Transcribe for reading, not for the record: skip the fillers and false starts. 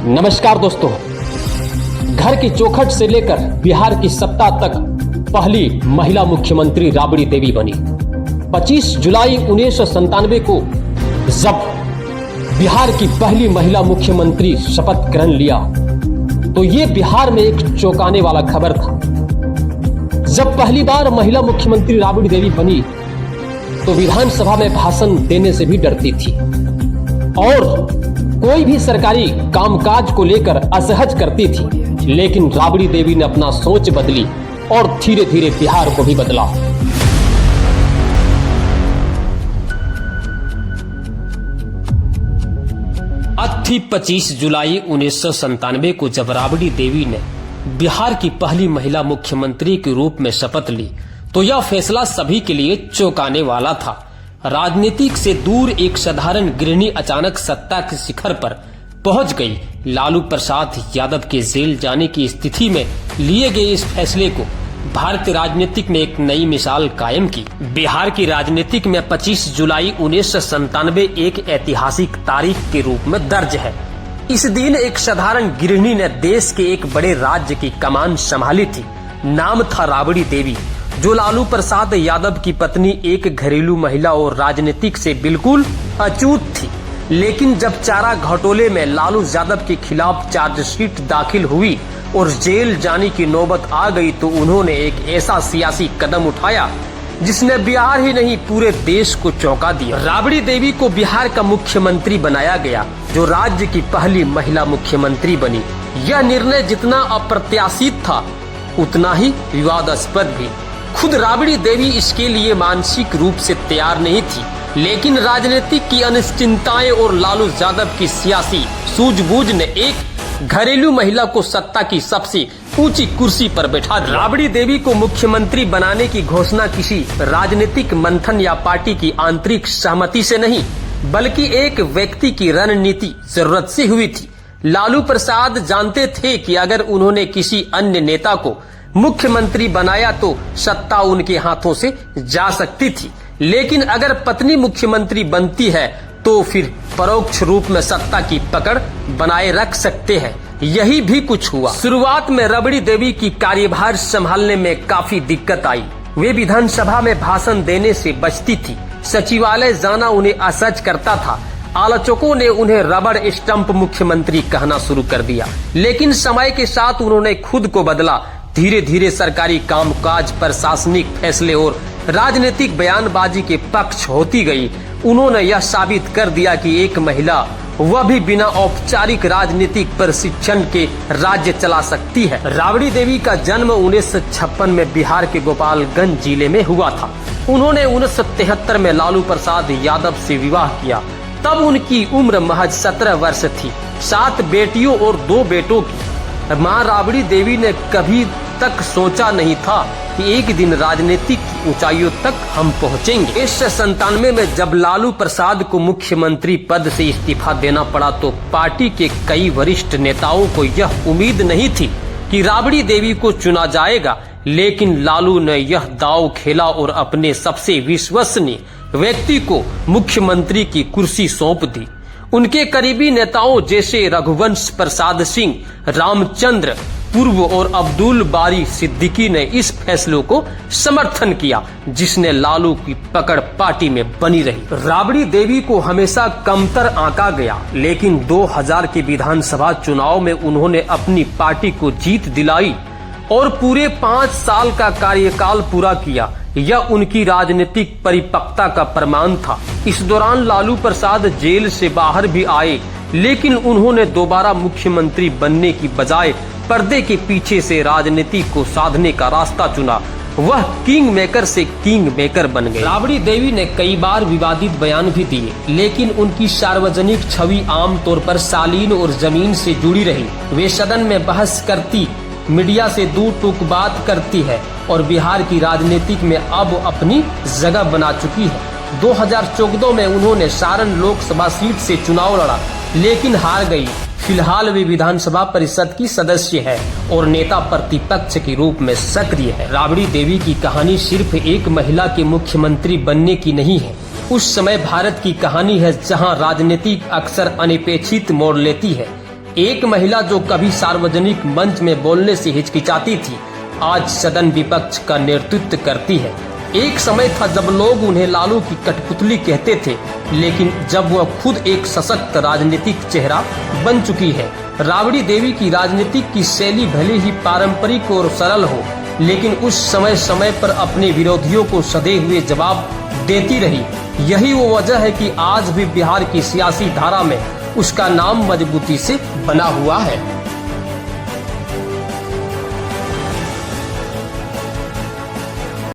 नमस्कार दोस्तों, घर की चौखट से लेकर बिहार की सत्ता तक पहली महिला मुख्यमंत्री राबड़ी देवी बनी। 25 जुलाई 1997 को जब बिहार की पहली महिला मुख्यमंत्री शपथ ग्रहण लिया तो ये बिहार में एक चौंकाने वाला खबर था। जब पहली बार महिला मुख्यमंत्री राबड़ी देवी बनी तो विधानसभा में भाषण देने से भी डरती थी और कोई भी सरकारी कामकाज को लेकर असहज करती थी। लेकिन राबड़ी देवी ने अपना सोच बदली और धीरे धीरे बिहार को भी बदला। अथी 25 जुलाई 1997 को जब राबड़ी देवी ने बिहार की पहली महिला मुख्यमंत्री के रूप में शपथ ली तो यह फैसला सभी के लिए चौंकाने वाला था। राजनीतिक से दूर एक साधारण गृहिणी अचानक सत्ता के शिखर पर पहुंच गई। लालू प्रसाद यादव के जेल जाने की स्थिति में लिए गए इस फैसले को भारतीय राजनीतिक में एक नई मिसाल कायम की। बिहार की राजनीतिक में 25 जुलाई 1997 एक ऐतिहासिक तारीख के रूप में दर्ज है। इस दिन एक साधारण गृहिणी ने देश के एक बड़े राज्य की कमान संभाली थी। नाम था राबड़ी देवी, जो लालू प्रसाद यादव की पत्नी, एक घरेलू महिला और राजनीतिक से बिल्कुल अछूत थी। लेकिन जब चारा घोटाले में लालू यादव के खिलाफ चार्जशीट दाखिल हुई और जेल जाने की नौबत आ गई तो उन्होंने एक ऐसा सियासी कदम उठाया जिसने बिहार ही नहीं पूरे देश को चौंका दिया। राबड़ी देवी को बिहार का मुख्यमंत्री बनाया गया, जो राज्य की पहली महिला मुख्यमंत्री बनी। यह निर्णय जितना अप्रत्याशित था उतना ही विवादास्पद भी। खुद राबड़ी देवी इसके लिए मानसिक रूप से तैयार नहीं थी, लेकिन राजनीतिक की अनिश्चितताएं और लालू यादव की सियासी सूझबूझ ने एक घरेलू महिला को सत्ता की सबसे ऊंची कुर्सी पर बैठा दिया। राबड़ी देवी को मुख्यमंत्री बनाने की घोषणा किसी राजनीतिक मंथन या पार्टी की आंतरिक सहमति से नहीं, बल्कि एक व्यक्ति की रणनीति जरूरत से हुई थी। लालू प्रसाद जानते थे कि अगर उन्होंने किसी अन्य नेता को मुख्यमंत्री बनाया तो सत्ता उनके हाथों से जा सकती थी, लेकिन अगर पत्नी मुख्यमंत्री बनती है तो फिर परोक्ष रूप में सत्ता की पकड़ बनाए रख सकते हैं। यही भी कुछ हुआ। शुरुआत में राबड़ी देवी की कार्यभार संभालने में काफी दिक्कत आई। वे विधानसभा में भाषण देने से बचती थी। सचिवालय जाना उन्हें असहज करता था। आलोचकों ने उन्हें रबड़ स्टंप मुख्यमंत्री कहना शुरू कर दिया। लेकिन समय के साथ उन्होंने खुद को बदला। धीरे धीरे सरकारी कामकाज, प्रशासनिक फैसले और राजनीतिक बयानबाजी के पक्ष होती गई। उन्होंने यह साबित कर दिया कि एक महिला, वह भी बिना औपचारिक राजनीतिक प्रशिक्षण के, राज्य चला सकती है। राबड़ी देवी का जन्म 1956 में बिहार के गोपालगंज जिले में हुआ था। उन्होंने 1973 में लालू प्रसाद यादव से विवाह किया। तब उनकी उम्र महज 17 वर्ष थी। 7 बेटियों और 2 बेटों की मां राबड़ी देवी ने कभी तक सोचा नहीं था कि एक दिन राजनीतिक ऊंचाइयों तक हम पहुंचेंगे। 1997 में जब लालू प्रसाद को मुख्यमंत्री पद से इस्तीफा देना पड़ा तो पार्टी के कई वरिष्ठ नेताओं को यह उम्मीद नहीं थी कि राबड़ी देवी को चुना जाएगा। लेकिन लालू ने यह दांव खेला और अपने सबसे विश्वसनीय व्यक्ति को मुख्यमंत्री की कुर्सी सौंप दी। उनके करीबी नेताओं जैसे रघुवंश प्रसाद सिंह, रामचंद्र पूर्व और अब्दुल बारी सिद्दीकी ने इस फैसले को समर्थन किया, जिसने लालू की पकड़ पार्टी में बनी रही। राबड़ी देवी को हमेशा कमतर आंका गया, लेकिन 2000 के विधानसभा चुनाव में उन्होंने अपनी पार्टी को जीत दिलाई और पूरे 5 साल का कार्यकाल पूरा किया। यह उनकी राजनीतिक परिपक्वता का प्रमाण था। इस दौरान लालू प्रसाद जेल से बाहर भी आए, लेकिन उन्होंने दोबारा मुख्यमंत्री बनने की बजाय पर्दे के पीछे से राजनीति को साधने का रास्ता चुना। वह किंग मेकर से किंग मेकर बन गए। राबड़ी देवी ने कई बार विवादित बयान भी दिए, लेकिन उनकी सार्वजनिक छवि आमतौर पर शालीन और जमीन से जुड़ी रही। वे सदन में बहस करती, मीडिया से दूर टूक बात करती है और बिहार की राजनीति में अब अपनी जगह बना चुकी है। 2014 में उन्होंने सारण लोकसभा सीट से चुनाव लड़ा, लेकिन हार गई। फिलहाल वे विधानसभा परिषद की सदस्य है और नेता प्रतिपक्ष के रूप में सक्रिय है। राबड़ी देवी की कहानी सिर्फ एक महिला के मुख्यमंत्री बनने की नहीं है, उस समय भारत की कहानी है जहां राजनीति अक्सर अनपेक्षित मोड़ लेती है। एक महिला जो कभी सार्वजनिक मंच में बोलने से हिचकिचाती थी, आज सदन विपक्ष का नेतृत्व करती है। एक समय था जब लोग उन्हें लालू की कठपुतली कहते थे, लेकिन जब वह खुद एक सशक्त राजनीतिक चेहरा बन चुकी है। राबड़ी देवी की राजनीतिक की शैली भले ही पारंपरिक और सरल हो, लेकिन उस समय पर अपने विरोधियों को सधे हुए जवाब देती रही। यही वो वजह है कि आज भी बिहार की सियासी धारा में उसका नाम मजबूती से बना हुआ है।